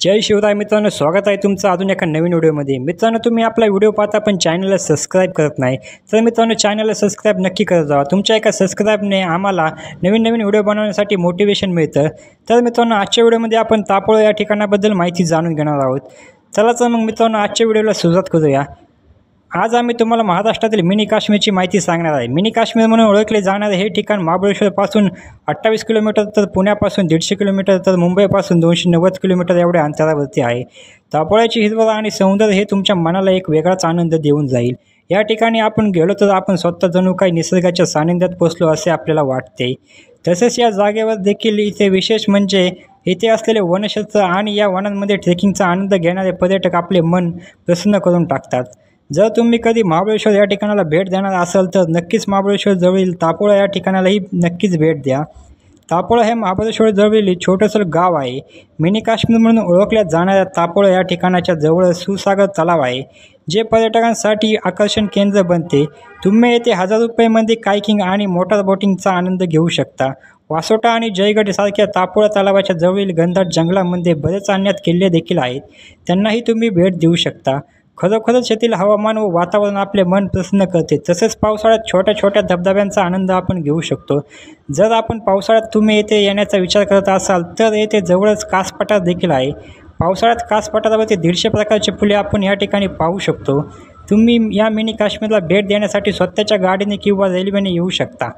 जय शिवराय मित्रांनो, स्वागत आहे तुमचं अजून एका नवीन व्हिडिओमध्ये। मित्रांनो, तुम्ही आपला व्हिडिओ पाहता पण चॅनलला सबस्क्राईब करत नाही, तर मित्रांनो चॅनलला सबस्क्राईब नक्की करत जावा। तुमच्या एका सबस्क्राईबने आम्हाला नवीन व्हिडिओ बनवण्यासाठी मोटिवेशन मिळतं। तर मित्रांनो, आजच्या व्हिडिओमध्ये आपण तापोळ या ठिकाणाबद्दल माहिती जाणून घेणार आहोत। चला तर मग मित्रांनो, आजच्या व्हिडिओला सुरुवात करूया। आज आम्ही तुम्हाला महाराष्ट्रातील मिनी काश्मीरची माहिती सांगणार आहे। मिनी काश्मीर म्हणून ओळखले जाणारे हे ठिकाण महाबळेश्वरपासून 28 किलोमीटर, तर पुण्यापासून 150 किलोमीटर, तर मुंबईपासून 290 किलोमीटर एवढ्या अंतरावरती आहे। तापोळ्याची हिरवळ आणि सौंदर्य हे तुमच्या मनाला एक वेगळाच आनंद देऊन जाईल। या ठिकाणी आपण गेलो तर आपण स्वतः जणू काही निसर्गाच्या सानिध्यात पोचलो असे आपल्याला वाटते। तसेच या जागेवर देखील इथे विशेष म्हणजे इथे असलेले वनक्षेत्र आणि या वनांमध्ये ट्रेकिंगचा आनंद घेणारे पर्यटक आपले मन प्रसन्न करून टाकतात। जर तुम्ही कधी महाबळेश्वर या ठिकाणाला भेट देणार असाल तर नक्कीच महाबळेश्वर जवळील तापोळा या ठिकाणालाही नक्कीच भेट द्या। तापोळा हे महाबळेश्वर जवळील छोटंसं गाव आहे। मिनी काश्मीर म्हणून ओळखल्या जाणाऱ्या तापोळा या ठिकाणाच्या जवळ सुसागर तलाव आहे, जे पर्यटकांसाठी आकर्षण केंद्र बनते। तुम्ही येथे ₹1000 कायकिंग आणि मोटार बोटिंगचा आनंद घेऊ शकता। वासोटा आणि जयगड सारख्या तापोळा तलावाच्या जवळील घनदाट जंगलामध्ये बरेच अज्ञात किल्ले देखील आहेत, त्यांनाही तुम्ही भेट देऊ शकता। खरोखरच येथील हवामान व वातावरण आपले मन प्रसन्न करते। तसेच पावसाळ्यात छोट्या छोट्या धबधब्यांचा आनंद आपण घेऊ शकतो। जर आपण पावसाळ्यात तुम्ही येथे येण्याचा विचार करत असाल तर येथे जवळच कास पठार देखील आहे। पावसाळ्यात कास पठारावरती 150 प्रकारचे फुले आपण या ठिकाणी पाहू शकतो। तुम्ही या मिनी काश्मीरला भेट देण्यासाठी स्वतःच्या गाडीने किंवा रेल्वेने येऊ शकता।